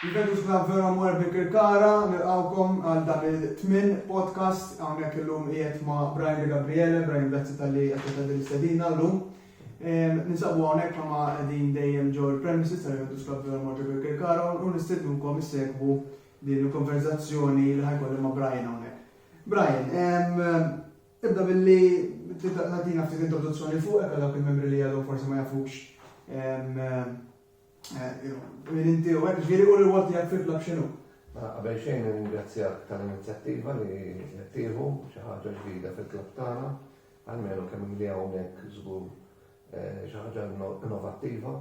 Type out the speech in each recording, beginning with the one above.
Juventus Club vera mor Kirkara, nilqawkom għal dan il-8 podcast hawnhekk illum qiegħed ma' Brian De Gabriele, Brian grazzi tal-li qed l-istedina llum. Ninsabu hawnhekk ma' qegħdin dejjem ġew il-premises tal-Juventus Club vera mor Kirkara u nistednunkom issegwu din il-konverzazzjoni li ħajkolli ma' Brian hawnhekk. Brian, ibda billi tagħtina ftit introduzzjoni fuqek għal dawk il-membri li għadhom forsi ma jafux. Min inti u għek ġviri u l-għot jgħak fil-klab xinu? Għabel xejn ringrazzjak tal-inizjattiva li jattivu xaħġa ġdida fil-klab tagħna, għalmenu kemm li hawnhekk żgur xaħġa innovattiva.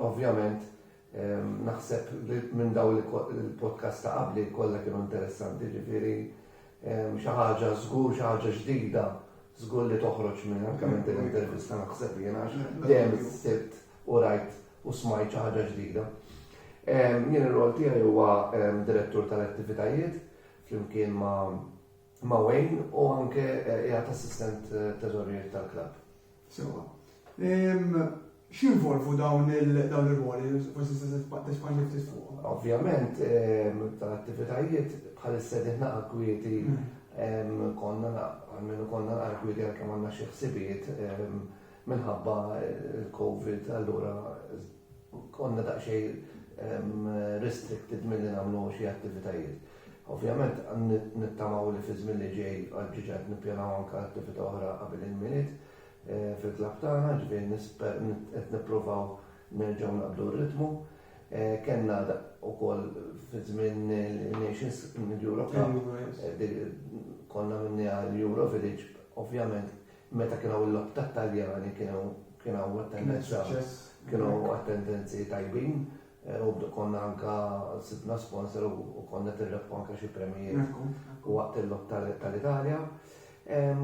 Ovvjament naħseb li minn daw il-podcast ta' qabli kollha kienu interessanti, ġifieri xi ħaġa żgur xi ħaġa ġdida żgur li toħroġ minn anke minn l-intervista naħseb jiena dejjem sibt u rajt u smajt xi ħaġa ġdida. Jien ir-rol tiegħi huwa direttur tal-attivitajiet flimkien ma' Wayne u anke qiegħed assistent teżorier tal-klabb. Sewa. X'involvu dawn ir-ruoli forsi tespandi ftit fuq? Ovvjament tal-attivitajiet bħalissa diħna akkwieti konna naqrkwiti għal kemm għandna xi ħsibiet minħabba il-Covid, allura konna daqsxejn restricted milli nagħmlu xi attivitajiet. Ovvjament nittamaw li fi żmien li ġej ġiġet nippjanaw anke attività oħra qabel il-miliet fil-klabb tagħna, ġifieri qed nippruvaw nerġgħu naqblu r-ritmu. Kenna ukoll fi żmien il-Nations Europe konna minni għal-Euro Village, ovvjament meta kienu l-lob tat-Taljani kienu attendenzi tajbin u konna anka sibna sponsor u konna tirrebħu anka xi premijiet waqt il-lob tal-Italja.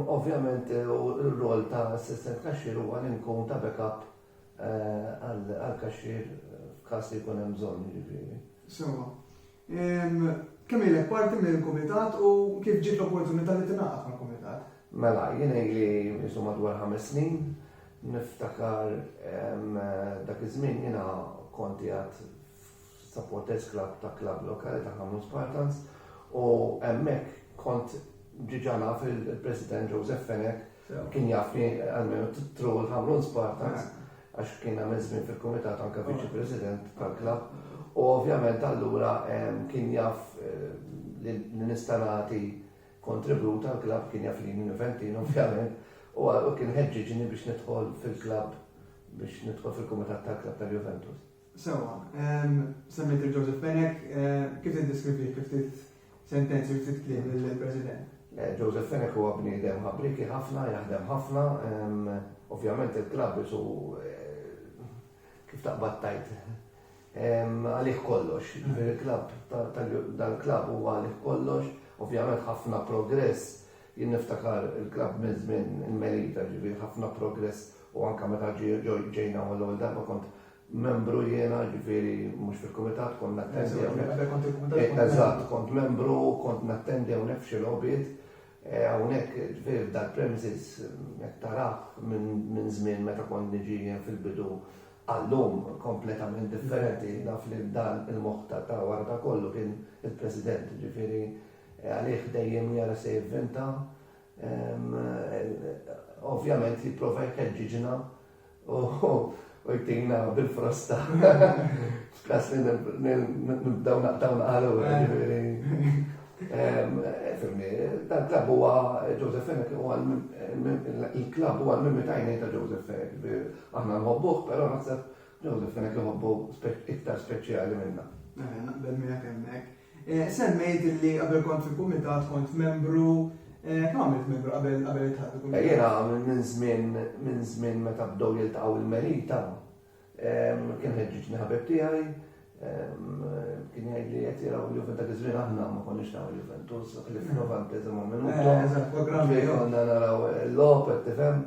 Ovvjament il-rol ta' assistent cashier huwa li nkun ta' backup għal-cashier f'każ li jkun hemm bżonn jiġifieri. Sewa. Kemm ilek parti mill-kumitat u kif ġiet l-opportunità li tingħaqad mal-kumitat? Mela, jien ili jisu madwar 5 snin, niftakar dak iż-żmien jiena kont qiegħed supporters club ta' klabb lokali ta' Hamlin Spartans u hemmhekk kont ġiġa naf il-President Joseph Fenek kien jafni għalmenu titru l-Hamlin Spartans għax kien għamil żmien fil-kumitat anke viċi President tal-klabb. U ovvjament allura kien jaf li nista' nagħti kontribut għall-klabb, kien jaf li Juventin ovvjament, u kien ħeġġiġni biex nidħol fil-klabb biex nidħol fil-kumitat tal-klabb tal-Juventus. Sewa, semmejt il-Joseph Fenek, kif tiddeskrivi kif sentenzi kif titkliem lill-President? Joseph Fenek huwa bniedem ħabriki ħafna, jaħdem ħafna, ovvjament il-klabb isu kif taqbad tajt għalih kollox, il-klabb dal-klabb huwa għalih kollox, ovvjament ħafna progress, jien niftakar il-klabb minn żmien il-Melita ġifieri ħafna progress u anke meta ġejna l-ewwel darba kont membru jiena ġifieri mhux fil-kumitat kont nattendi hawnhekk. Eżatt, kont membru, kont nattendi hawnhekk f'xi logħbiet hawnhekk ġifieri dal-premises jekk tarah minn żmien meta kont niġi fil-bidu għallum kompletament differenti, naf li dan il-moħta ta' wara ta' kollu kien il-President, ġifieri għalih dejjem jara se jivventa, ovvjament jipprova jħeġġiġna u jtina bil-frosta. F'kas li nibdaw naqtaw naqalu, ġifieri. Dan-klabb huwa Joseph Fenek, il-klabb huwa l-mimitajni ta' Joseph Fenek. Aħna nħobbuh, però naħseb Joseph Fenek nħobbu iktar speċjali minna. Naqbel miegħek hemmhekk. Semmejt li qabel kont fil-kumitat kont membru, kemm għamilt membru qabel itħadd il-kumitat? Jiena minn żmien meta bdew jiltaqgħu il-Melita kien ħeġġiġni ħabib tiegħi. Kien jgħidli qed jaraw il-Juventus dak iż-żmien aħna ma konniex nagħmlu Juventus li f'Novantesimo minuto. Konna naraw l-logħob qed tifhem,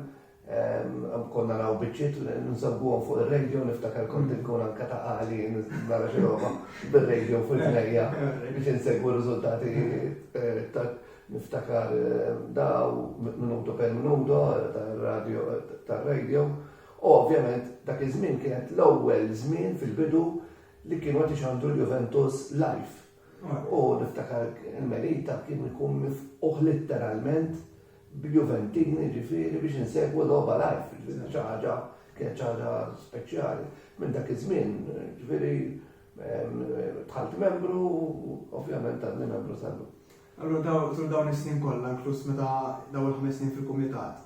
konna naraw biċċiet nsabbuhom fuq ir-radio niftakar kont inkun anke ta' qali nara xi roba bir-radio fuq il-ħejja biex insegwu r-riżultati niftakar daw minuto per minuto tar-radio. U ovvjament dak iż-żmien kienet l-ewwel żmien fil-bidu li kienu għatix għandu l-Juventus live. U niftakar il-Melita kien ikun mifquħ literalment bil-Juventini ġifiri biex nsegwu l-oba live, ċaġa, kien ċaġa speċjali. Minn dak iż-żmien, ġifiri, tħalt membru, ovvjament għadni membru sallu. Allora dawn is-snin kollha, inkluż meta daw il-5 snin fil-kumitat.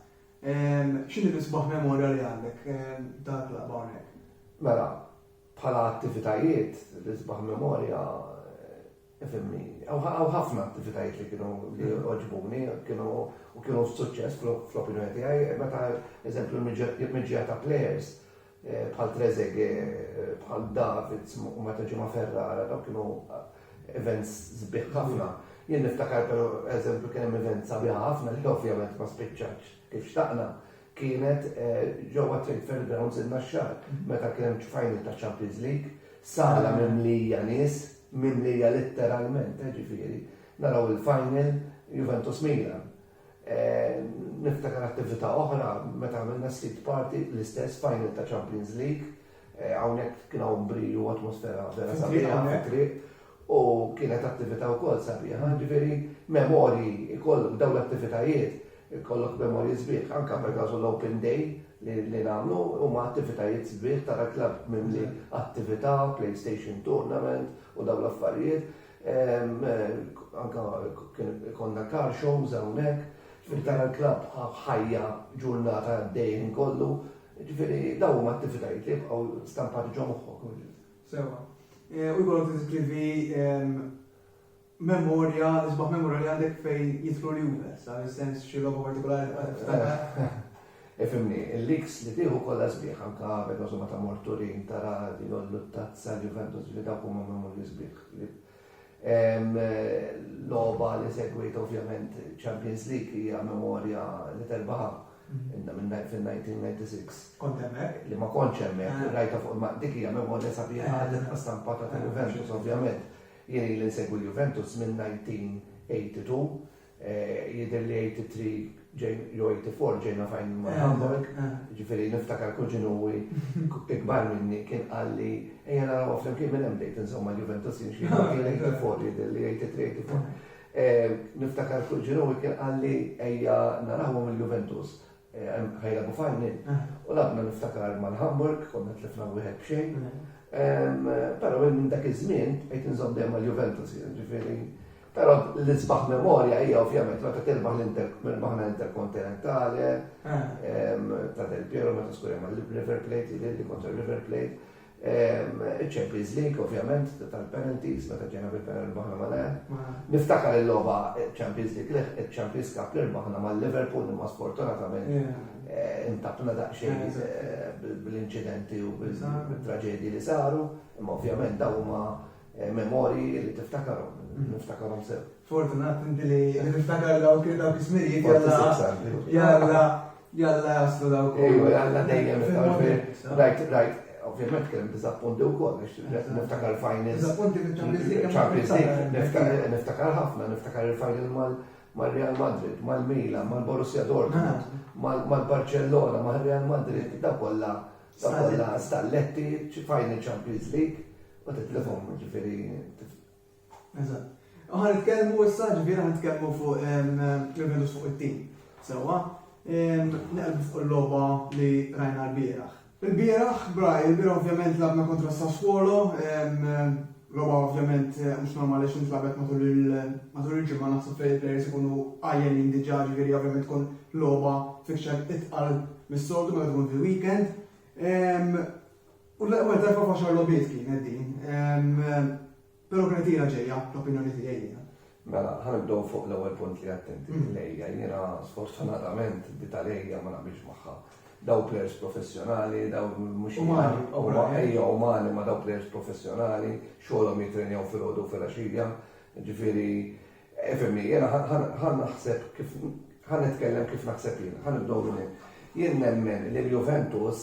X'inhi l-isbaħ memorja li għandek tal-klab hawnhekk? Mela, bħala attivitajiet, l-isbaħ memorja, ifimni, għaw ħafna attivitajiet li kienu li oġbuni, kienu f'suċċess fl-opinjoni tiegħi, meta eżempju l-miġġija ta' players, bħal Trezeguet, bħal Davids, u meta ġimma Ferrara, daw kienu events zbiħ ħafna. Jien niftakar per eżempju kien hemm event sabiħ ħafna li ovvjament ma spiċċax kif xtaqna. Kienet ġewwa Trade Fairgrounds in-Naxxar, meta kien hemm final ta' Champions League, sala mimlija nies, mimlija letteralment, ġifieri. Naraw il-final Juventus Milan. Niftakar attività oħra, meta għamilna street party, l-istess final ta' Champions League, hawnhekk kien hawn briju atmosfera vera sabiħa fit-triq, u kienet attività wkoll sabiħa, ġifieri memorji ikollok dawn l-attivitajiet, ikollok memorji sbieħ, anke per każu l-Open Day li nagħmlu huma attivitajiet sbieħ tara klabb mimli attività, PlayStation Tournament u dawn l-affarijiet. Anke konna car shows hawnhekk. Tara l-klabb ħajja ġurnata dejjem kollu, ġifieri dawn huma attivitajiet li jibqgħu stampati ġo moħħok. Sewa. U jkollok tiskrivi memorja, isbaħ memorja li għandek fejn jidħlu l-Juve, sa' sens xi logħba partikolari. Ifimni, il-leaks li tieħu kollha sbieħ anke bedożu meta mor Turin tara din l-luttazza Juventus li dawk huma memorji sbieħ. Loba li segwit ovvjament Champions League hija memorja li terbaħa fil-1996. Kont hemmhekk? Li ma kontx hemmhekk, rajta fuq dik hija memorja sabiħa ħadet stampata ta' Juventus ovvjament. Jien li nsegwi Juventus minn 1982, jidher li 83 jew 84 ġejna fajn ma' Hamburg, ġifieri niftakar kuġinuwi ikbar minni kien qalli ejja naraw flimkien minn hemm dejt insomma Juventus jinxi 84 jidher li 83. Niftakar kuġinuwi kien qalli ejja narawhom il-Juventus ħajlabu fajnin. U labna niftakar mal-Hamburg, konna tlifna wieħed b'xejn. Però minn dak iż-żmien qed inżomm dejjem mal-Juventus, ġifieri. Però l-isbaħ memorja hija ovvjament meta tirbaħ l-Interbaħna Interkontinentali, ta' Del Piero meta skurja mal-River Plate, li kontra River Plate, il-Champions League ovvjament tal-penalties meta ġejna bil-penalty baħna mal-għen. Niftakar il-logħba Champions League, il-Champions Cup li rbaħna mal-Liverpool imma sfortunatament intabna daqsxejn bil-inċidenti u bil-traġedji li saru, imma ovvjament dawn huma memorji li niftakarhom sew. Fortunat inti li niftakar dawk ismirijiet jalla jaslu dawk. Jalla dejjem right. Ovvjament kien diżappunti wkoll biex niftakar finals. Diżappunti fil-Champions League. Niftakar ħafna, niftakar il-final mal-Real Madrid, mal-Milan, mal-Borussia Dortmund, mal-Barcellona, mal-Real Madrid, da kollha stalletti final Champions League. U t-telefon, ġifiri. Eżatt. Għan nitkellmu issa ġifiri għan nitkellmu fuq Juventus fuq it-tim. Sewa, naqlbu fuq il-logħba li rajna l-bieraħ. Il-bieraħ ovvjament labna kontra Sassuolo, logħba ovvjament mhux normali x'int labet matul il-ġimgħa naħseb fejn il-players ikunu għajjenin diġà ġifieri ovvjament tkun logħba fixer itqal mis-soltu meta tkun fil-weekend. U l-ewwel darba faxar lobiet kien din, però kienet jiena ġejja l-opinjoni tiegħi. Mela, ħanibdew fuq l-ewwel punt li attenti lejja, jiena sfortunatament bit-għalejja ma naqbilx magħha. Daw players professjonali, daw mhux umani ma daw players professjonali, xogħolhom jitrenjaw fil-għodu fil-għaxija, ġifieri efemmi, jiena ħan naħseb kif ħan nitkellem kif naħseb jien, ħanibdew minn hinn. Jien nemmen li l-Juventus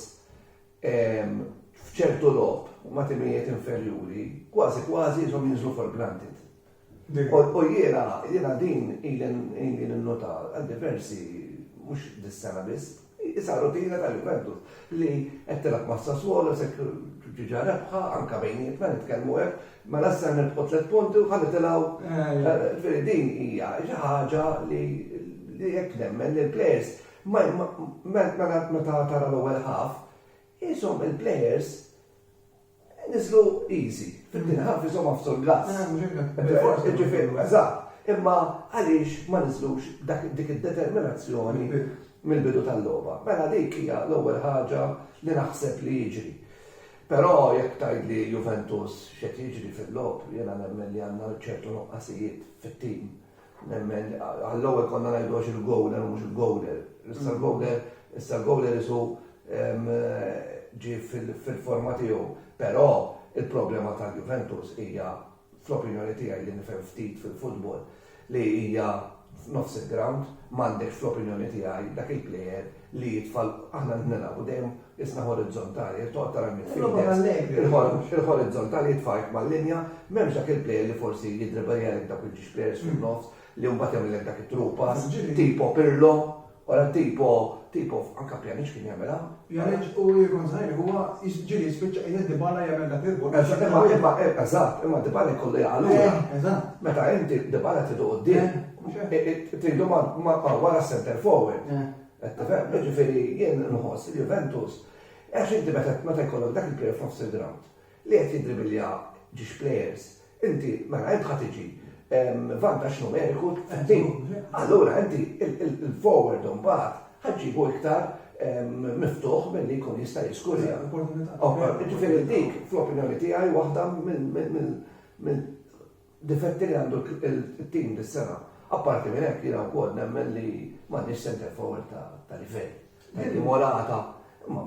f'ċertu logħob ma' timijiet inferjuri, kważi jisom jinżlu for granted. U jiena din ilin n-nota għal diversi, mhux dis-sena biss, isa rutina tal-Juventus li qed tilab ma' Sassuolo se ġiġa rebħa anke bejniet ma nitkellmu hekk ma lassa nirbħu 3 punti u ħalli tilgħu din hija xi ħaġa li jekk nemmen li l-players meta tara l-ewwel ħaf ishom il-players nislu easy. Fit-tieni ħaf ishom għafsu l-glass. Eżatt. Imma għaliex ma niżlux dik id-determinazzjoni mill-bidu tal-logħba. Mela dik hija l-ewwel ħaġa li naħseb li jiġri. Però jekk tgħidli Juventus x'qed jiġri fil-logħb, jiena nemmen li għandna ċertu noqqasijiet fit-tim. Nemmen għall-ewwel konna ngħidu għax il-gowler u mhux il-gowler. Issa l-gowler isu ġie fil-forma tiegħu. Però il-problema tal-Juventus hija fl-opinjoni tiegħi li nifhem ftit fil-futbol li hija f'nofs il-ground m'għandekx fl-opinjoni tiegħi dak il-plejer li jitfall aħna nilagħbu dejjem isna horizzontali, toqgħod tara midfielder. Il-horizzontali jitfajk mal-linja, m'hemmx dak il-plejer li forsi jidribeljalek dak il-ġiex plejers fin-nofs li mbagħad jagħmellek dak it-trupas, tipo Pirlo, wara tipo anke Pjanic kien jagħmelha. Pjanic u jkun żgħir huwa ġieli jispiċċa qiegħed Dybala jagħmel dak il-gol. Eżatt, imma Dybala jkollu jgħalura. Eżatt. Meta inti Dybala tridu quddiem, tridu ma wara center forward. Ġifieri jien nħoss il-Juventus għax inti meta jkollok dak il-plejer f'nofs il-ground li qed jidribilja ġiex plejers, inti mela int ħadd tiġi vantaġġ numeriku allura inti il-forward mbagħad ħaġġibu iktar miftuħ milli jkun jista' jiskurja. Ġifieri dik fl-opinjoni tiegħi waħda mill-difetti li għandu il-tim dis-sena. Apparti minn hekk jiena wkoll nemmen li m'għandniex center forward ta' livell. Morata, ma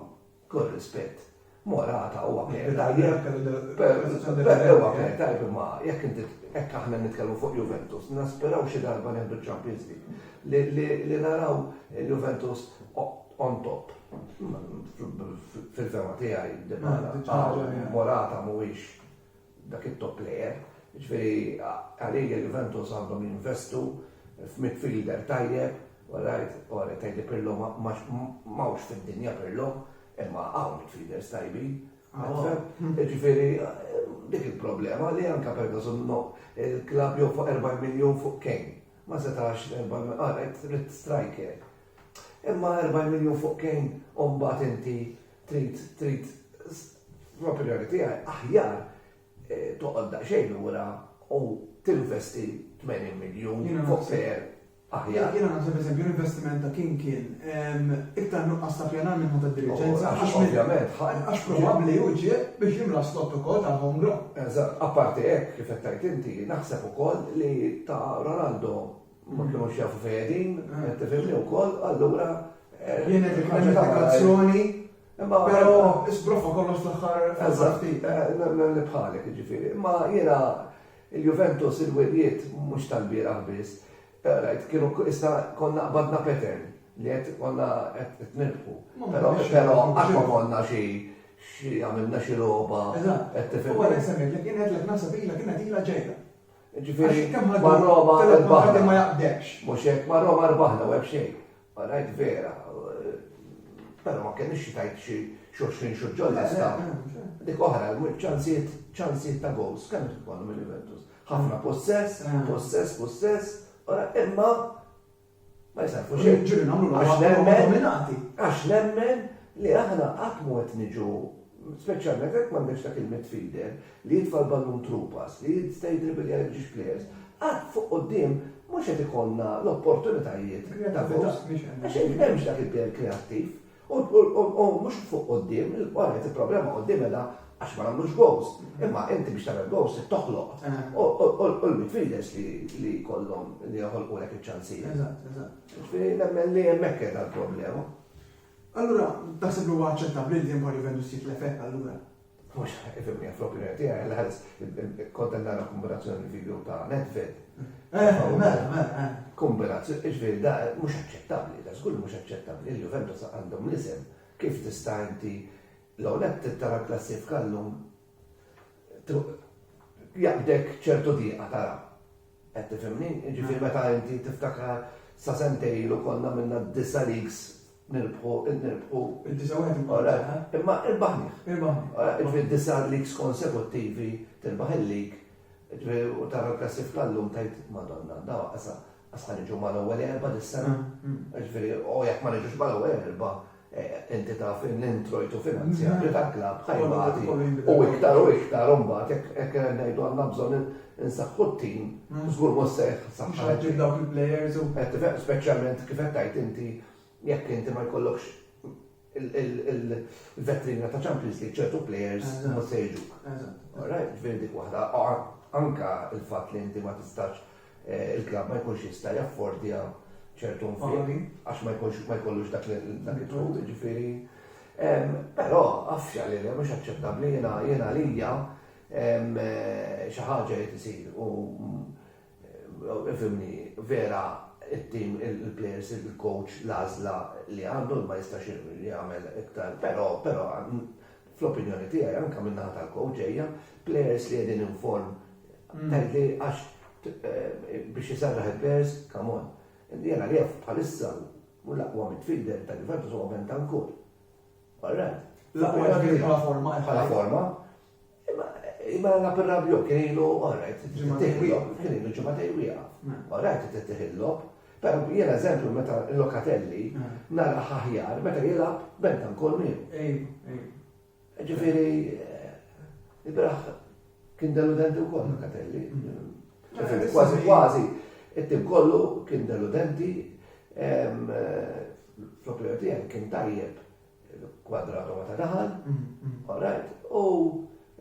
kull rispett. Morata huwa plejer tajjeb imma jekk inti hekk aħna nitkellmu fuq Juventus, nasperaw xi darba nieħdu Champions League li naraw Juventus on top. Fil-fema tiegħi Dybala Morata mhuwiex dak it-top player. Ġifieri għalija Juventus għandhom jinvestu f'midfielder tajjeb, wara tgħidli Pirlo m'hawnx fid-dinja Pirlo, imma hawn midfielders tajbin. Ġifieri dik il-problema li anke Ferguson il-klabb jew fuq 4 miljun fuq Kane. Ma setax 4 striker. Imma 4 miljun fuq Kane u mbagħad inti trid l-opinjoni tiegħi aħjar toqgħod daqsxejn lura u tinvesti 80 miljun fuq plejer aħjar. Jiena naħseb eżempju l-investiment ta' kien iktar nuqqas ta' pjanar minn ħadd id-diriġenza. Ovvjament. Għax probabbli hu ġie biex jimla slott ukoll ta' home ground. Eżatt, apparti hekk kif qed tgħid inti, naħseb ukoll li ta' Ronaldo ma kienux jafu fejn qed tifhimni wkoll, allura jien qed indikazzjoni però isbrofa kollox l-aħħar ftit. Li bħalek jiġifieri. Imma jiena il-Juventus il-wedjiet mhux tal-bieraħ biss. Kienu konna qbadna pattern li qed konna qed nirbħu. Però qatt ma konna xi għamilna xi logħba qed tifhem. Wara semmek li kien qedlek naħseb ilha kienet ilha ġejda. Ġifieri ma' Roma rbaħna. Ma jaqbdekx. Mhux hekk ma' Roma rbaħna u hekk xejn. Rajt vera. Però ma kienx xi tajt xi 20 xhur ġolla sta. Dik oħra ċansijiet ta' goals kemm ikollhom il-Juventus. Ħafna possess. Ora, imma ma jisarfu xejn. Ġuri nagħmlu Għax nemmen li aħna qatt mu qed niġu, speċjalment hekk m'għandekx dak il-midfielder li jitfal ballun trupas, li jista' jidribel ġiex players. Qatt fuq quddiem mhux qed ikollna l-opportunitajiet ta' goals. Għax hemmx dak il-plejer kreattiv. U mhux fuq quddiem, il-problema quddiem edha għax ma nagħmlux goals. Imma inti biex tagħmel goals toħloq. U l-midfielders li jkollhom li joħolqulek iċ-ċansijiet. Eżatt. Nemmen li hemmhekk kien l-problema. Allura, taħseb li huwa aċċettabbli li jemħor Juventus jitlefek allura? Mhux ifhimni fl-opinjoni tiegħi li ħares kont nara kombinazzjoni video ta' Nedved. Kombinazzjoni, ġifieri da mhux aċċettabbli, da żgur mhux aċċettabbli. Il-Juventus għandhom l-isem kif tista' inti l-għonet tara klassifika l-lum jaqdek ċertu diqa tara. Qed tifhimni? Ġifieri meta inti tiftakar sa sentejlu konna minna 9 leagues nirbħu. Il-disa wieħed importanti. Imma irbaħniħ. Irbaħni. Disa leaks konsekuttivi tirbaħ il-lik. U tara l-klassif tal-lum tajt Madonna, dawa għasħan iġu mal-ewwel erba' dis-sena. U jekk ma niġux mal-ewwel erba' inti taf l-introjtu finanzjarju tal-klab ħajbati. U iktar mbagħad jekk ngħidu għandna bżonn insaħħu t-tim, żgur mhux seħħ saħħa. Ġib dawk il-plejers u. Speċjalment kif qed tgħid inti jekk inti ma jkollokx il-vetrina ta' Champions League ċertu plejers mhux se jiġuk. Alright, ġifieri dik waħda. Anka il-fatt li inti ma tistax il-klab ma jkunx jista' jaffordja ċertu nfiq, għax ma jkollux dak it-tħud, ġifieri. Però għaffja li mhux aċċettabbli jiena għalija xi ħaġa qed isir u ifhimni vera it-tim il-players il-coach l-għażla li għandu ma jistax jagħmel iktar, però fl-opinjoni tiegħi anke min-naħa tal-coach ġejja players li qegħdin inform tajli għax biex jisarraħ il-players, come on. Jena li għaf bħalissa u l-aqwa midfielder tal-Juventus u Bentancur. Alright. L-aqwa bħala forma. Bħala forma. Imma l-Aperrabio kienu, alright, kienu ġumatej wieqaf. Alright, t-tiħillob. Pero jena eżempju meta Locatelli nara ħaħjar meta jilab Bentancur miegħu. Ġifieri, ibraħ kien deludenti wkoll Locatelli. Kważi, it-tim kollu kien deludenti, fl-opinjoni tiegħi kien tajjeb Kvadrato ma ta' daħal, alright, u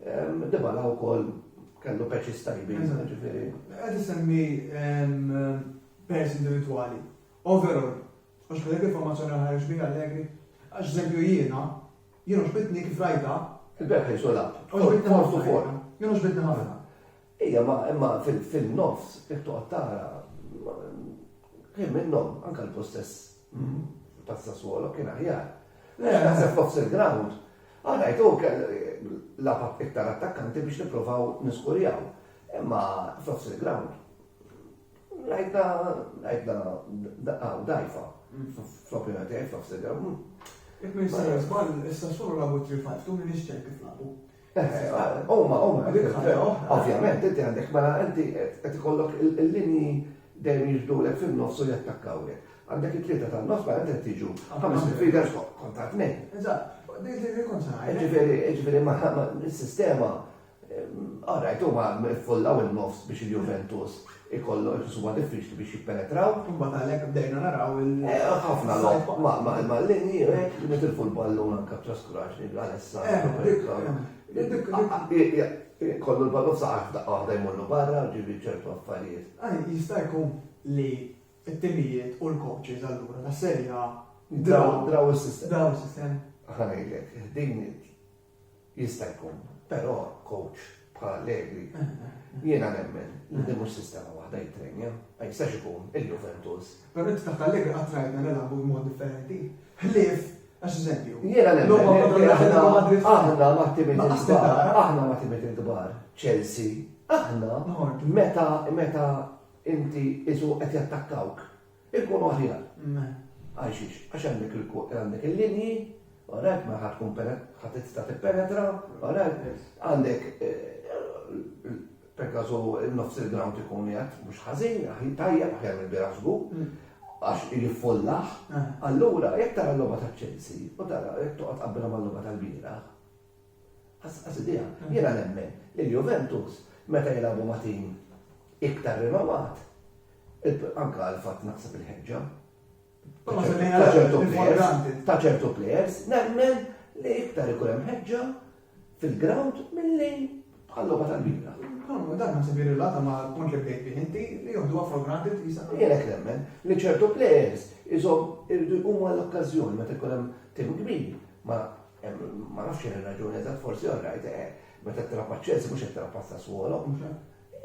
Dybala wkoll kellu peċis tajbin, ġifieri. Qed isemmi pers individwali. Overall, għax bidek informazzjoni ħarġ biha Allegri, għax eżempju jiena xbitni kif rajta. Il-berħ jisolab. Jiena xbitni ħafna. Ija, imma fil-nofs, iktuq tara, kien minnom, anka l-postess ta' Sassuolo kien aħjar. Naħseb nofs il-ground, għarajt u lapat iktar attakkanti biex niprofaw niskurjaw. Imma f'nofs il-ground, rajtna dajfa, fl-opinjoni tiegħi f'nofs il-ground. Jekk minn s-sbal, Sassuolo labu 3-5, tu minn iċċer kif labu. Ovvjament, inti għandek, mela inti qed ikollok il-linji dejjem jiġdulek fin-nofs u jattakkawlek. Għandek it-tlieta tan-nofs ma inti tiġu 5 midfielders kontra 2. Eżatt, dik kontra. Ġifieri ma s-sistema għarajt huma fullaw il-nofs biex il-Juventus ikollu huwa diffiċli biex jippenetraw. Imbagħad għalhekk bdejna naraw ħafna ma l-linji hekk nitilfu l-ballun anke b'traskuraġġ għal kollu l-ballu saħħa għahda jmullu barra, ġibi ċertu affarijiet. Jista' jkun li t-timijiet u l-coaches allura ta' serja draw il-sistema. Draw Ħanejlek, din jista' jkun, però coach bħal Allegri, jiena nemmen li din mhux sistema waħda jitrenja, ma jistax ikun il-Juventus. Però inti taħt Allegri qatt rajtna nilagħbu b'mod differenti. Ħlief, għax eżempju. Jiena nemmen aħna ma' timiet il-kbar, Chelsea, aħna meta inti isu qed jattakkawk, ikunu aħjar. Għax għandek il-linji, għarek ma ħatkun ħatista t-penetra, għarek għandek per kazu il-nofs il-ground ikun jgħat mux ħazin, tajjeb ħjar il-biraħsbu, għax jiffollaħ, allura jek tara l-loba ta' Chelsea, u tara jek tuqat qabbela ma' l-loba tal-biraħ. Għasidija, jena nemmen, il-Juventus, meta jilabu ma' tim iktar rinovat, anka għal-fat naqsab il-ħedġa, ta' ċertu players, nemmen li iktar ikun hemm ħeġġa fil-ground mill-li bħal-loba tal-bira. Dan ma sebir il-lata ma punt li bdejt bih inti li joħduha for granted jisa. Jienek nemmen li ċertu players iżom irridu jqumu għall-okkażjoni meta jkun hemm tim kbir. Ma nafx ir-raġuni eżatt forsi orrajt, meta t-trappa Chelsea mhux qed trappa Sassuolo.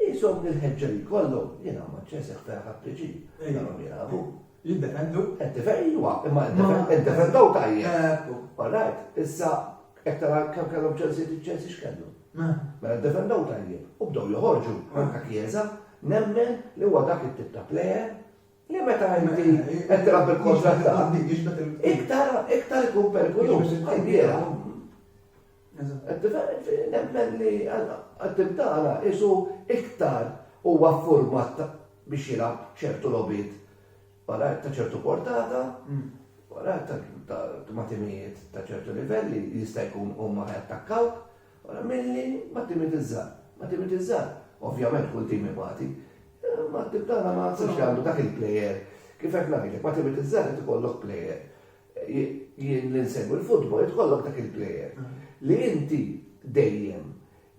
Iżom il-ħeġġa li kollu jiena ma Chelsea ħtar ħadd tiġi. Jiddefendu? Iwa, imma iddefendaw tajjeb. Alright, issa ektara kemm kellhom Chelsea x'kellu. Mela iddefendaw tajjeb u bdew joħorġu anke Chiesa, nemmen li huwa dak it-tip ta' plejer Li meta inti qed tilab bil-kontratt iktar ikun perikolus. Għajbiera. Nemmen li għattibtana isu iktar huwa format biex jilab ċertu lobit wara ta' ċertu portata, wara ta' matimijiet ta' ċertu livelli jista' jkun huma ħajattakkawk, wara milli mattimitizzar. Ovvjament kull tim ibati, ma tibdana ma tsax għandu dak il-plejer. Kif hekk ngħidlek, mattimitizzar qed ikollok plejer. Jien li nsegwu l-futbol qed ikollok dak il-plejer. Li inti dejjem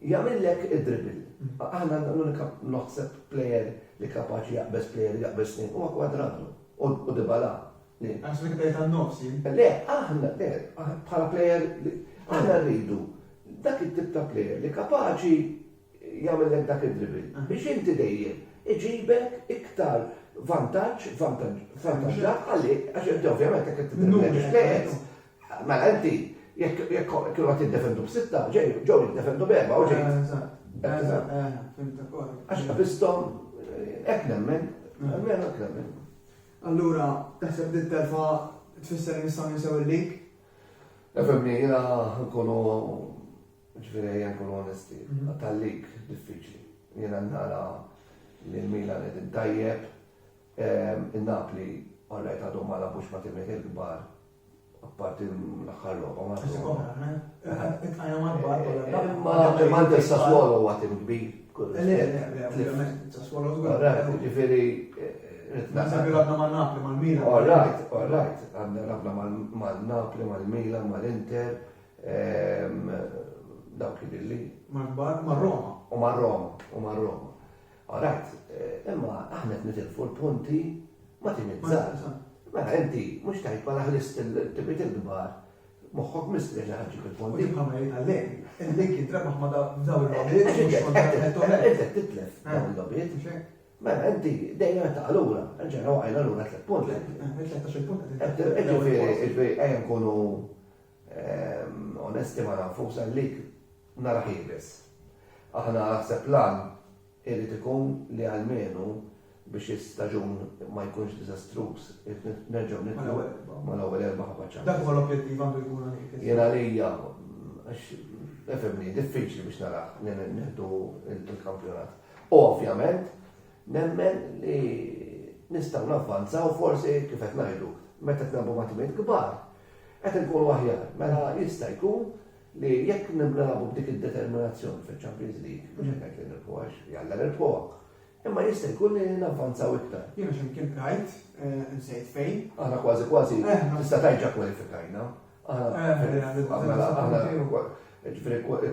jagħmellek id-dribble. Aħna l-unika noħseb plejer li kapaċi jaqbes plejer jaqbes snin huwa Kvadrado u Dybala. Għax li ktajt għan-nofsi. Le, bħala plejer aħna rridu dak it-tip ta' plejer li kapaċi jagħmellek dak id-dribble. Biex inti dejjem iġibek iktar vantaġġat għalli għax inti ovvjament jekk tiddribblek plejer. Mela inti jekk kienu għat jiddefendu b'6, ġew jiddefendu b'4 u ġej. Għax għabistom, ek nemmen, għalmen ek nemmen. Allura, taħseb dit-telfa tfisser nistaw nisew il-lig? Nefemni, jena nkunu, ġviri nkunu onesti, tal-lig diffiċli. Jena nara li l-Milan ed tajjeb, il-Napli għarrajt għadu ma labux ma timmek il-gbar. Apparti l-axħar loba ma ma d Sassuolo għatim kbir. Sassuolo zgur. Ġifiri. Nasabi labna mal-Napli, mal-Milan. All right. Għandna labna mal-Napli, mal-Milan, mal-Inter. Dawk li. Mal-Bar, mal-Roma. U mal-Roma. All right. Imma aħna nitilfu l-punti ma timizzar. Mela, inti, mux tajt ma laħlist il-tibit il-gbar, moħħok mistri li ħagġi fil-fondi. Għu bħamma jgħid għallek, il-lik jitrabaħ ma daw il-lobiet, Inti titlef daw il-lobiet. Mela, inti dejjem ta' għalura, ġena għajna l-ura 3 punti. 13 punti. Ġifiri, għajem kunu onesti ma nafus għallik nara ħibes. Aħna naħseb plan irrid ikun li għalmenu biex jistaġun ma jkunx disastrus, nerġaw nitlu ma l-ewwel 4 ħabaċċa. Dak huwa l-objettiv għandu jkun għalik. Jena lija, għax efemni, diffiċli biex naraħ nieħdu il-kampjonat. Ovvjament, nemmen li nistgħu navvanzaw forsi kif qed ngħidu, meta qed nagħmlu matimiet kbar, qed nkunu aħjar, mela jista' jkun li jekk nilagħbu b'dik id-determinazzjoni fil-Champions League, mhux qed ngħid li nirpuhax, jalla nirpuha. Imma jista' jkun li navvanzaw iktar. Jiena x'imkien rajt, nsejt fejn. Aħna kważi tista' tajġa kwalifikajna. Aħna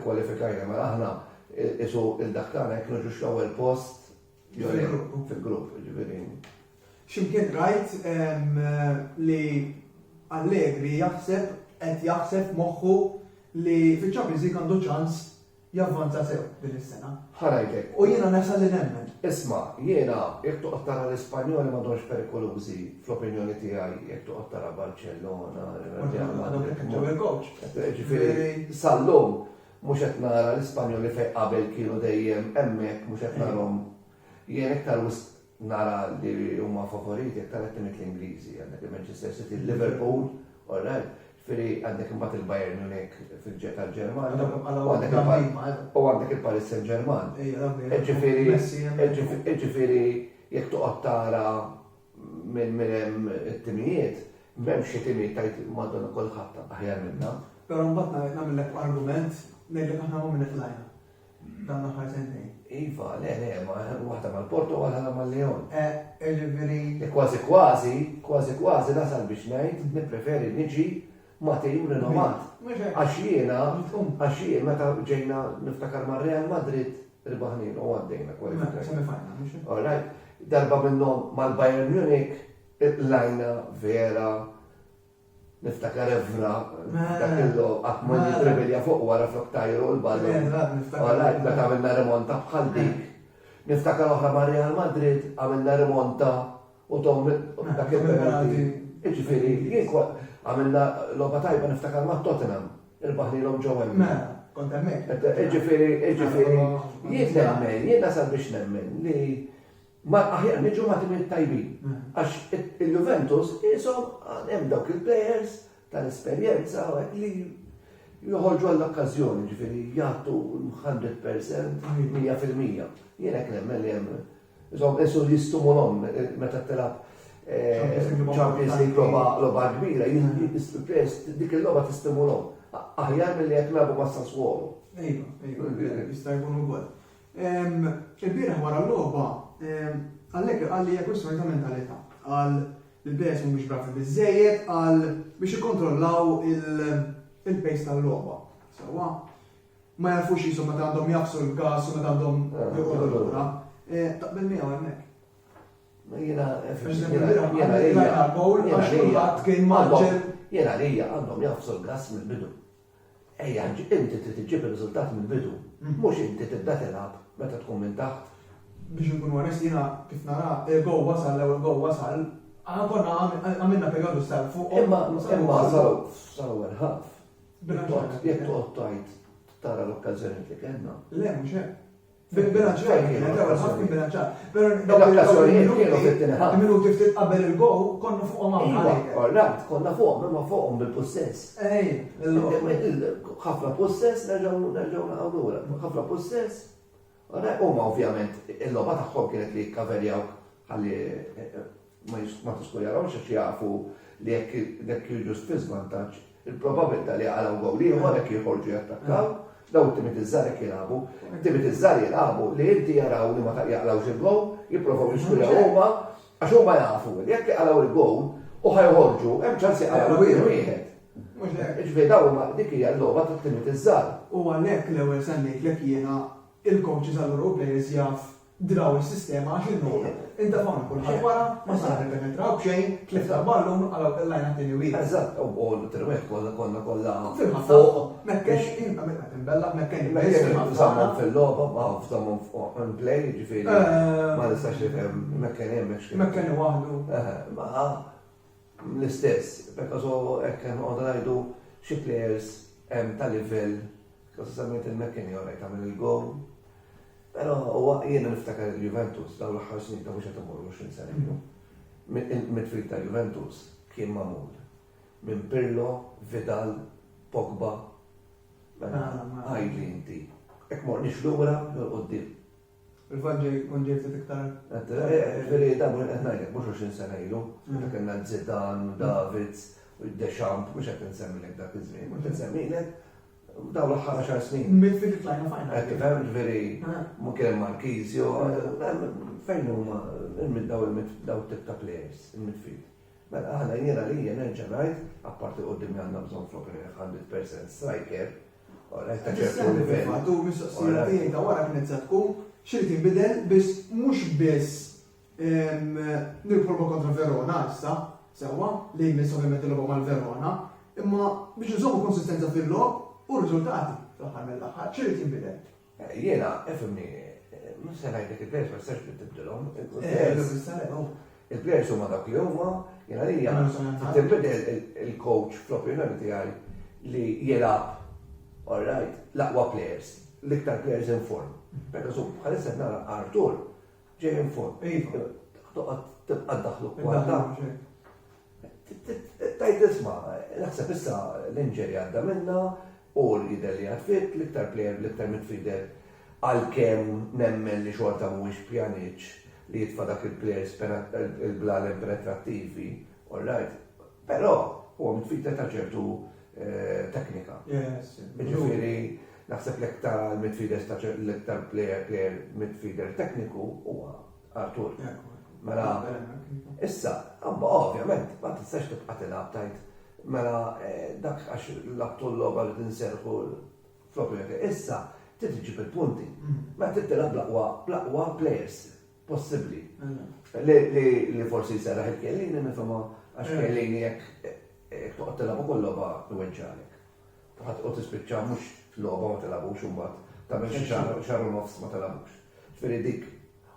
kwalifikajna, ma aħna isu il-dakkana jekk nġux l-ewwel post fil-grupp, ġifieri. X'imkien rajt li Allegri qed jaħseb moħħu li fil-Champions League għandu ċans javvanza sew din is-sena. Ħarajtek. U jiena nesal li nemmen. Isma, jiena jekk toqgħod tara l-Ispanjoli m'għadhomx perikolużi fl-opinjoni tiegħi jekk toqgħod tara Barcellona, ġifieri sal-lum mhux qed nara l-Ispanjoli fejn qabel kienu dejjem hemmhekk mhux qed narhom. Jien iktar nara li huma favoriti iktar qed timit l-Ingliżi, għandek il-Manchester City, Liverpool, all right. Firri għandek imbagħad il-Bayern Munich fil-ġet tal-Ġermanja u għandek il-Paris Saint-Germain. Ġifieri jekk toqgħod tara minn hemm it-timijiet, m'hemmx xi timijiet tajt madonna kulħadd aħjar minnha. Però mbagħad nagħmellek argument ngħidlek aħna mhum nitlajna. Dan l-aħħar sentejn. Iva, le, ma waħda mal-Porto u waħda mal-Leon. Ġifieri. Kważi nasal biex ngħid nippreferi niġi ma tim rinomat. Għax jiena meta ġejna niftakar ma' Real Madrid ribaħnin u għaddejna kwalifikajna. Darba minnhom mal-Bayern Munich lajna vera niftakar Evra dak illu qatt jitrebelja fuq wara flok tajru l-ballon. Meta għamilna remonta bħal dik. Niftakar oħra ma' Real Madrid għamilna remonta u tom dak il-penalti. Ġifieri, għamilna loba tajba niftakar ma' Tottenham, il-baħni l-om ġo għemmen. Kont hemmhekk. Ġifieri, jien nasal biex nemmen li Ma aħjar niġu ma timid tajbin. Għax il-Juventus jisom hemm dawk il-players tal-esperjenza li joħolġu għall-okkazjoni, ġifieri jagħtu 100%, 100%. Jiena nemmen li hemm isu jistumulhom meta tilab Champions League logħba kbira, dik il-logħba tistimulhom. Aħjar milli jekk nagħbu ma' Sassuolo. Ejja, jista' jkun ukoll. Il-bieraħ wara l-logħba għalhekk għalli hija kwestjoni ta' mentalità. Għal il-players mhumiex bravi biżejjed għal biex ikkontrollaw il-pace tal-logħba. Sewwa ma jarfux jisu meta għandhom jafsu l-gas u meta għandhom jqogħdu lura. Taqbel miegħu hemmhekk. Jena lija għandhom jafsu l-gas mill-bidu. Ejja, inti trid tiġġib ir-riżultat mill-bidu, mhux inti tibda tilab meta tkun minn taħt. Biex nkun onest jiena kif nara, il-gow wasal, l-ewwel gow wasal, konna għamilna perjodu sar fuq. Imma saru ħaf. Jekk toqgħod tajt tara l-okkażjoni li kellna. Le, mhux hekk. Bil-bilanċar, minuti ftit qabel il-gow, konna fuqhom konna fuqhom, imma fuqhom bil-possess. Ħafna possess nerġgħu naqgħu lura, ħafna possess. Huma ovvjament il-logħba tagħhom kienet li jikkaverjaw ħalli ma tiskurjarawx għax jafu li jekk jiġu f'żvantaġġ. Il-probabilità li għalaw gow li huma jekk jħorġu jattakkaw. Daw timit iż-żar jilagħbu, timit iż-żar jilagħbu li inti jaraw li ma jaqlawx il-gowl, jipprovaw jiskurjaw huma għax huma jafu li jekk jaqlaw il-gowl u ħajħorġu hemm ċans jaqlaw wieħed. Ġifieri daw huma dik hija l-logħba ta' timit iż-żar. U għalhekk l-ewwel semmejtlek jiena il-coaches għall-Euro players jaf draw is-sistema għax il-nogħba. Inta fawna kulħadd wara ma sar penetraw b'xejn, tlifta ballum għalaw il-lajna t-tieni wieħed. Eżatt, u t-tirwieħ kollha fuq. Mekken imbella mekken żammhom fil-logħba ma żammhom on play ġifieri ma nistax nifhem mekken hemm mekken waħdu. Ma l-istess, because hekk noqgħod ngħidu xi players hemm ta' livell kif semmejt il-mekken jorajt tagħmel il-gowl. Pero jiena niftakar il-Juventus daw l-aħħar snin ta' mhux qed imorru 20 sena ilu. Midfield ta' Juventus kien magħmul minn Pirlo, Vidal, Pogba, għajli inti. Hekk morniex lura jew qudiem. Il-Vanġej konġej ftit iktar. Veri da qed ngħidlek mhux 20 sena ilu, meta kellna Zidane, Davids, Deschamps, mhux qed insemmilek dak iż-żmien, mhux qed insemmilek daw l-aħħar 10 snin. Midfield itlajna fajna. Fem veri mu kien Marquisio, fejn huma daw tip ta' players il-midfield. Mela aħna jiena li nerġa' ngħid, apparti qudiem għandna bżonn flok 100% striker, ta' ċertu livell. Tu mistoqsija tiegħi ta' wara kienet se tkun x'irid inbidel biex mhux biss nirpolbu kontra Verona issa, sewwa li jmiss ovvjament ilogħbu mal-Verona, imma biex nżommu konsistenza fil-logħb u riżultati fl-aħħar mill-aħħar x'irid jinbidel. Jiena efhimni mhux se ngħidlek il-players ma tistax tibdilhom. Il-players huma dak li huma, jiena li tinbidel il-coach fl-opinjoni tiegħi li jilgħab all-right l-aqwa players, l-iktar players in form. Perché bħalissa nara Artur ġej in form. Toqgħod tibqa' daħlu kwarta. Tajt isma' naħseb issa l-inġeri għadda minnha u jidher li għadfit l-iktar player, l-iktar midfielder għalkemm nemmen li xorta mhuwiex Pjanic li jitfa' dak il-players il-blalem penetrattivi, all right. Però huwa midfielder ta' ċertu teknika. Ġifieri naħseb l-iktar midfielder ta' l-iktar player midfielder tekniku huwa Artur. Mela issa, abba ovvjament ma tistax tibqa' tilgħab tajt mela dak għax l-abtu l-logħba li tinserħu fl-opinjoni. Issa titġib il-punti. Ma tittilgħab bl-aqwa players possibbli. Li forsi jserraħ il-Kellini nifhimha għax Kellini jekk toqgħod tilgħab ukoll logħba iweġġalek. U tispiċċa mhux logħba ma tilgħabux imbagħad tagħmel xi xahar u nofs ma tilgħabux. Ġifieri dik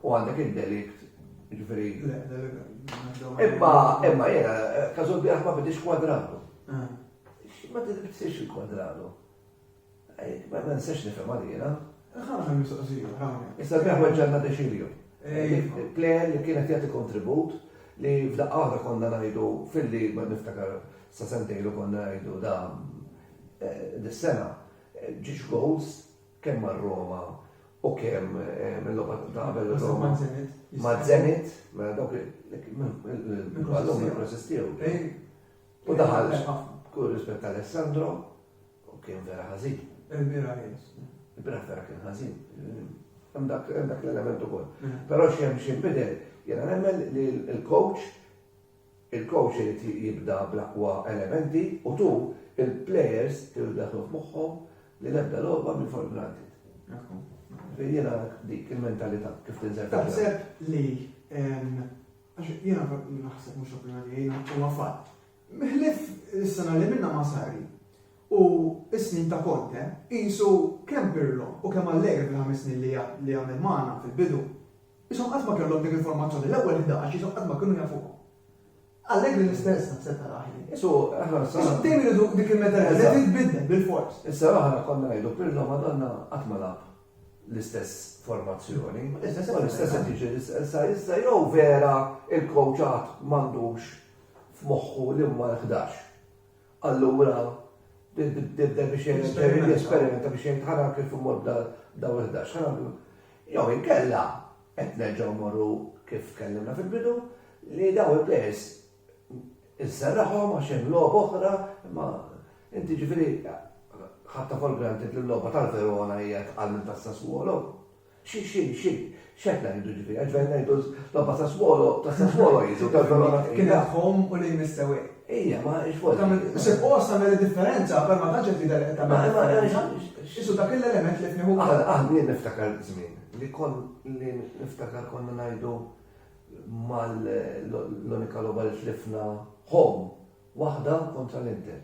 u għandek id-delikt ġifieri. Imma jiena każu l-bieraħ ma bidix kwadratu. Ma tibdix il-kwadratu. Ma nistax nifhem għalina. Ħafna mistoqsija, ħafna. Issa l-bieraħ weġġalna Deċilio. Plejer li kienet jagħti kontribut li f'daqqa waħda konna ngħidu filli ma niftakar sa sentejlu konna ngħidu da dis-sena ġiġ goals kemm mar-Roma u kemm mill-logħba ta' qabel Roma ma' Zenit, ma' dawk il-għallum il-prosestiju. U daħal kull rispett Alessandro u kien vera ħażin. Il-bira vera kien ħażin. Hemm dak l-element ukoll. Però x'inbidel, jiena nemmen li il-coach irid jibda bl-aqwa elementi u tu il-players daħlu f'moħħhom li l-ebda logħba mill-for granted. Jiena dik il-mentalità kif tinżel. Taħseb li jiena naħseb mhux opinjoni jiena huwa fatt. Miħlif is-sena li minna ma sari u is-snin ta' Conte qisu kemm Pirlo u kemm Allegri fil-5 snin li għamel magħna fil-bidu. Ishom qatt ma kellhom dik informazzjoni l-ewwel 11 ishom qatt ma kienu jafuhom. Allegri l-istess naħseb taraħli. Isu aħna dejjem iridu dik il-mentalità li tbidel bil-fors. Issa aħna konna ngħidu Pirlo Madonna qatt ma lab l-istess formazzjoni. L-istess qed jiġi issa jew vera il-coachat m'għandux f'moħħu li huma l-11. Allura tibda biex jesperimenta biex jintħarra kif imur daw l-11. Jew inkella qed nerġgħu morru kif kellimna fil-bidu li daw il-players isserraħhom għax hemm logħba oħra, imma inti ġifieri ħatta for granted li l-logħba tal-Verona hija tqal minn tas-Sassuolo. X'qed ngħidu ġifieri, għax ngħidu logħba tas-Sassuolo jiżu tal-Verona kien ħom u li mistewi. Ija, ma x'fuq. Se posta tagħmel differenza per ma taġġet li dalek tagħmel. Isu dak l-element li fnieħu. Aħna niftakar żmien li niftakar konna ngħidu mal-unika logħba li tlifna home waħda kontra l-Inter.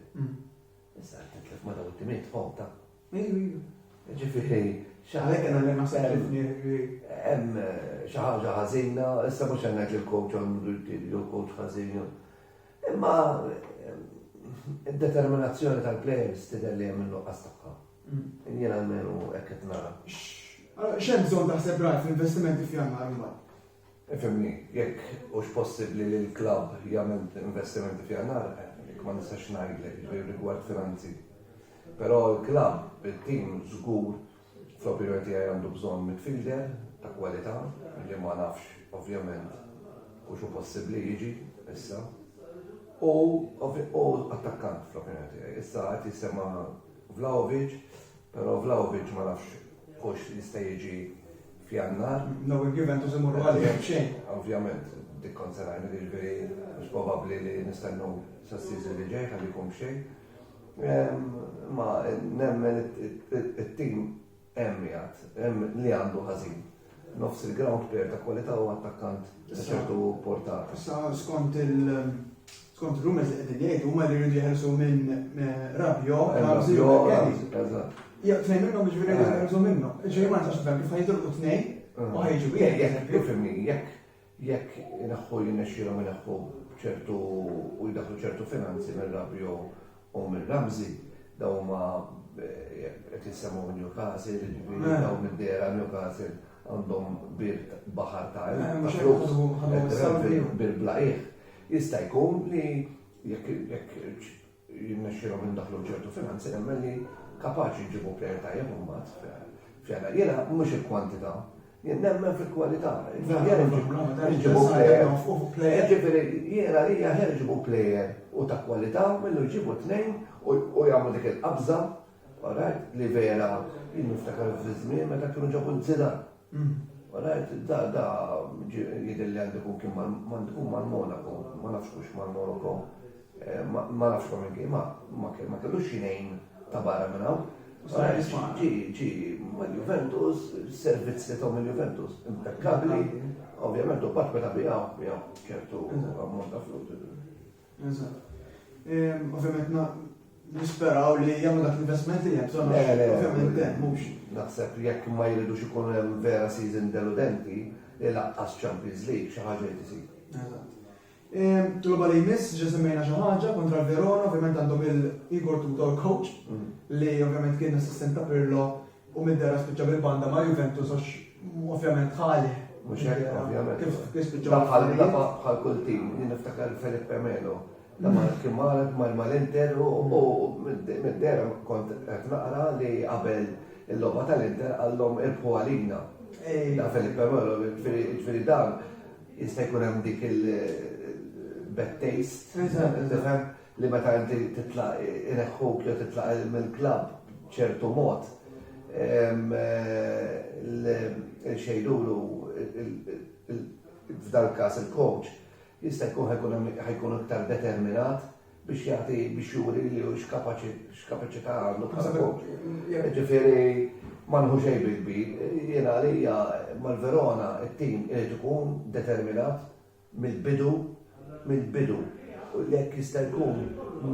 Issa titlef ma daw it-timiet home ta'. Ġifieri Għalhekk għandna li naħseb hemm xi ħaġa ħażina, issa mhux għandek il-coach għandu il-coach ħażin. Imma id-determinazzjoni tal-players tidher li hemm in-nuqqas tagħha. Jien almenu hekk qed nara. X'hemm bżonn taħseb rajt fl-investimenti f'Jannar imbagħad? Ifhimni, jekk hux possibbli li l-klabb jagħmel investimenti f'Jannar, ma nistax ngħidlek rigward finanzi. Però l-klabb, il-tim żgur fl-opinjoni tiegħi għandu bżonn midfielder ta' kwalità li ma nafx ovvjament hux possibbli jiġi issa. U attakkant fl-opinjoni tiegħi. Issa qed jisema Vlahovic, però Vlahovic ma nafx hux jista' jiġi f'Jannar. No, il-Juventus imur għalli xejn. Ovvjament, dik konserajna jiġifieri mhux probabbli li nistennew sas-season li ġej ħalli jkun xejn. Ma nemmen it-tim hemm li għandu ħażin. Nofs il-ground player ta' kwalità u attakkant ċertu portata. Issa skont il-rumors li qegħdin jgħidu huma li jridu jeħelsu minn Rabiot, Ja, tnejn minnhom ġifieri jeħelsu minnhom. Ġifieri ma nistax nifhem kif ħajtilqu tnejn u ħajġu wieħed. Jekk inaħħu jinnexxielhom inaħħu ċertu u jdaħlu ċertu finanzi minn Rabiot u minn Ramsey, daw huma qed jissemmu Newcastle, ġifieri dawn mid-dera Newcastle għandhom baħar ta' bil-blaqieħ. Jista' jkun li jekk jinnexxielhom indaħlu ċertu finanzi nemmen li kapaċi jġibu plejer tajjeb mbagħad f'Jannar. Jiena mhux il-kwantità, jien nemmen fil-kwalità. Jġibu plejer. Ġifieri jiena hija ħerġibu plejer u ta' kwalità millu jġibu tnejn u jagħmlu dik il-qabża li vera jien niftakar fi-żmien meta kienu ġabu l-Zidane. Da jidher li għandu kien mal-Monaco, ma nafx kux mal-Monaco, ma nafx minn ma kellux xinejn ta' barra minn hawn. Ġi mal-Juventus, servizz li tom il-Juventus, impeccabli, ovvjament u bat meta bijaw ċertu ammont ta' flus. Ovvjament nisperaw li jagħmlu dak l-investment li hemm, ovvjament mhux. Naħseb jekk ma jridux ikun hemm vera season deludenti li laqqas Champions League xi ħaġa tisir. Tluba li jmiss ġa semmejna xi ħaġa kontra l-Verona, ovvjament għandhom il-Igor Tudor coach li ovvjament kien assistent ta' Pirlo u mid-dera spiċċa bil-banda ma' Juventus għax ovvjament ħali Mux hekk, ovvjament. Kif Bħal kull tim, niftakar Felipe Melo. Kien mal-Inter u mid-dera kont qed naqra li qabel il-logħba tal-Inter għallhom irbħu għalina. Da Felipe Melo, ġifieri dan jista' jkun hemm dik il-bad taste. Li meta inti titlaq ineħħuk jew titlaq mill-klabb b'ċertu mod, il-xejdulu f'dan każ il-coach jista' jkun ħajkun iktar determinat biex jagħti biex juri li hu x'kapaċità għandu bħala coach. Ġifieri ma nħu xejn bil-kbir, jiena għalija mal-Verona it-tim irid ikun determinat mill-bidu. Jekk jista' jkun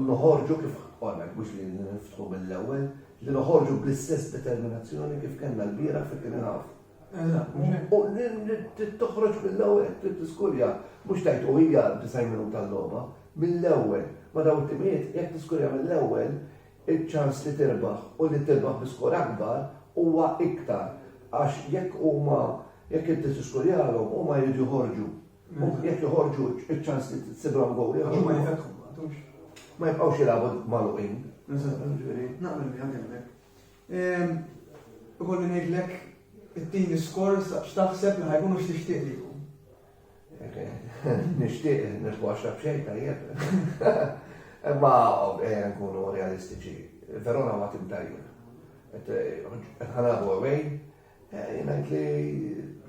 noħorġu kif qolnek biex li niftħu mill-ewwel, li noħorġu bl-istess determinazzjoni kif kellna l-bieraħ fil-kien U toħroġ mill-ewwel, tiskurja, mhux tajt u hija 90 minuta l-logħba, mill-ewwel. Ma daw it-timijiet jekk tiskurja mill-ewwel, iċ-ċans li tirbaħ u li tirbaħ biskor akbar huwa iktar. Għax jekk inti tiskurjalhom huma jridu joħorġu. Jekk joħorġu iċ-ċans li tsibhom gowli. Ma jibqgħux jilagħbu magħluqin. Naqbel miegħek. Ikolli ngħidlek it-team score x'taħseb li ħajkunu x'tixtieq likum. Nixtieq nirbu 10 b'xejn tajjeb. Imma nkunu realistiċi. Verona huwa tim tajjeb. Ħanaħdu away, jiena li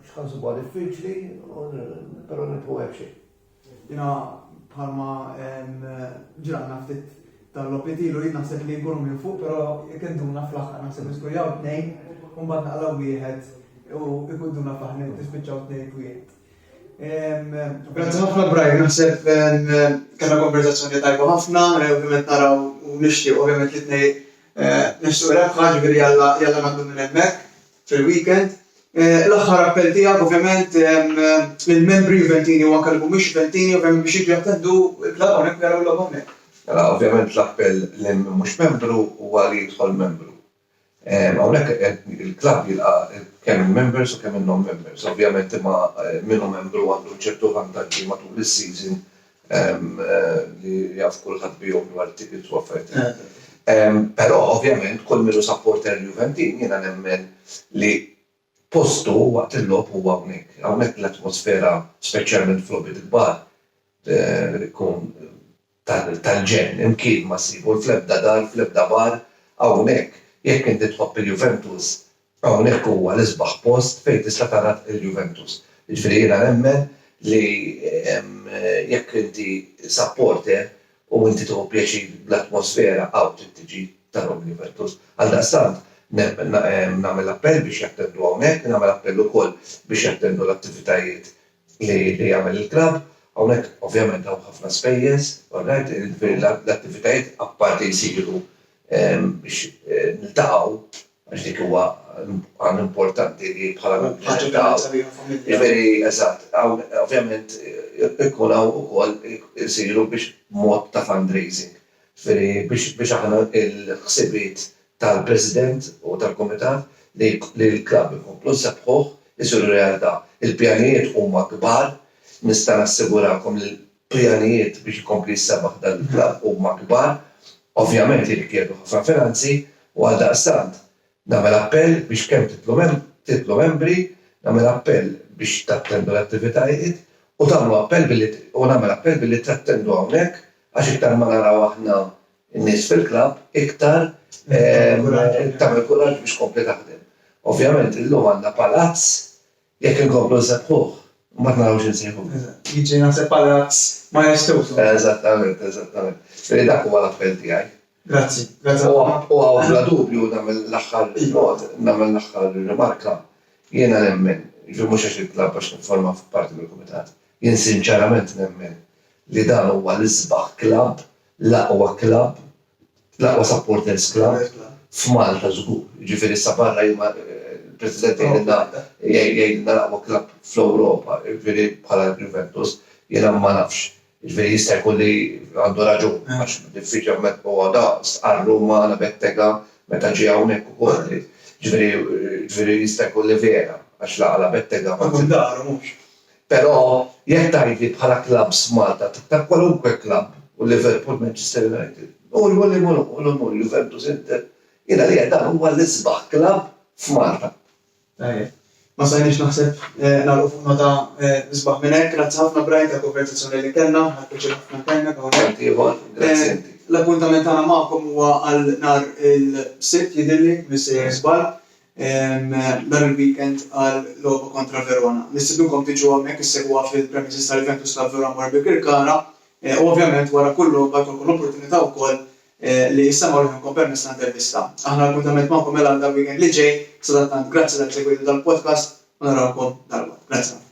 x'ħansibuha diffiċli, però nirbu xejn. Jiena bħalma ġranna ftit tal-lopetilu jien naħseb li nkunu minn fuq, però jekk induna fl-aħħar naħseb niskurjaw tnejn. Mbagħad naqlaw wieħed u ikunduna faħni tispiċċaw tnejn wieħed. Grazzi ħafna Brian, naħseb kellna konverzazzjoni tajba ħafna, ovvjament naraw u nixtieq ovvjament li tnejn nixtieq rebħa ġifieri jalla nagħmlu minn hemmhekk fil-weekend. L-aħħar appell tiegħek ovvjament lill-membri Juventini u anke l-mhumiex Juventini ovvjament biex jiġu jattendu l-klabb hawnhekk jaraw l-logħba hawnhekk. Ovvjament l-appell li mhux membru huwa li jidħol membru. Hawnhekk il-klabb jilqa' kemm il-members u kemm il-non-members. Ovvjament imma minnu membru għandu ċertu vantaġġi matul is-season li jaf kulħadd bihom dwar tickets u affarijiet. Però ovvjament kull minnu supporter Juventin jiena nemmen li postu waqt il-logħob huwa hawnhekk. Hawnhekk l-atmosfera speċjalment fl-logħbiet il-bar ikun tal-ġen imkien massiv u fl-ebda dar, fl-ebda bar hawnhekk. Jekk inti tħobb il-Juventus, hawnhekk huwa l-isbaħ post fejn tista' tara il-Juventus. Jiġifieri jiena nemmen li jekk inti supporter u inti tieħu pjaċir bl-atmosfera trid tiġi tarhom il-Juventus. Għaldaqstant nagħmel appell biex jattendu hawnhekk, nagħmel appell ukoll biex jattendu l-attivitajiet li jagħmel il-klabb. Hawnhekk ovvjament hawn ħafna spejjeż, l-attivitajiet apparti jsiru biex niltaqgħu għax dik huwa għan importanti li bħala niltaqgħu. Jiġifieri eżatt, ovvjament ikun hawn ukoll isiru biex mod ta' fundraising. Jiġifieri biex aħna l-ħsibiet tal-President u tal-Kumitat li l-klabb ikomplu nsebħuh isiru realtà. Il-pjanijiet huma kbar, nista' nassigurakom li l-pjanijiet biex ikompli jissabaħ dal-klabb huma kbar. Ovvjament jirrikjedu ħafna finanzi u għaldaqstant nagħmel appell biex kemm titlu membri, nagħmel appell biex tattendu l-attivitajiet u nagħmel appell billi tattendu hawnhekk għax iktar ma naraw aħna n-nies fil-klabb iktar tagħmel kuraġġ biex kompli taħdem. Ovvjament illum għandna palazz jekk inkomplu nsebħuh ma narawx insejħu. Jiġi naħseb palazz ma jistgħux. Eżattament. Veri dak huwa l-appell tiegħi. Grazzi. U bla dubju nagħmel l-aħħar rimarka jiena nemmen, mhux għax il-klabb għax nifforma f'parti mill-kumitat. Jien sinċerament nemmen li dan huwa l-isbaħ klabb, l-aqwa klabb, l-aqwa supporters klabb f'Malta żgur. Jiġifieri issa barra il-President jgħidilna l-aqwa klabb fl-Ewropa, jiġifieri bħala Juventus, jiena ma nafx. Jiġifieri jista' jkun li għandu raġun għax diffiċilment huwa daqs għar-Ruma, Bettega, meta ġie hawnhekk ukoll. Jiġifieri jista' jkun li vera għax laqla Bettega ma Għakun daru, mux. Però jekk tgħidli bħala klabb Malta ta' kwalunkwe klabb u Liverpool, Manchester United, u Juventus Inter, jiena li dan huwa l-isbaħ klabb f'Malta. Ma sajniex naħseb nagħlqu fuq nota nisbaħ minn hekk, grazzi ħafna Brian ta' konversazzjoni li kellna, ħadd ħafna kellna hawnhekk. L-appuntament tagħna magħkom huwa għal nhar il-Sibt jidhirli mis-sejjer żball. Dan il-weekend għal logħba kontra Verona. Nistidunkom tiġu hawnhekk issegwa fil-premises tal-Juventus ta' Verona Marbi Kirkara. Ovvjament wara kull logħba jkollkom l-opportunità wkoll li jissemgħu lilkom permezz ta' intervista. Aħna l-appuntament magħkom mela għal dan weekend li ġej, sadattant grazzi tal-segwitu tal-podcast u narawkom darba. Grazzi.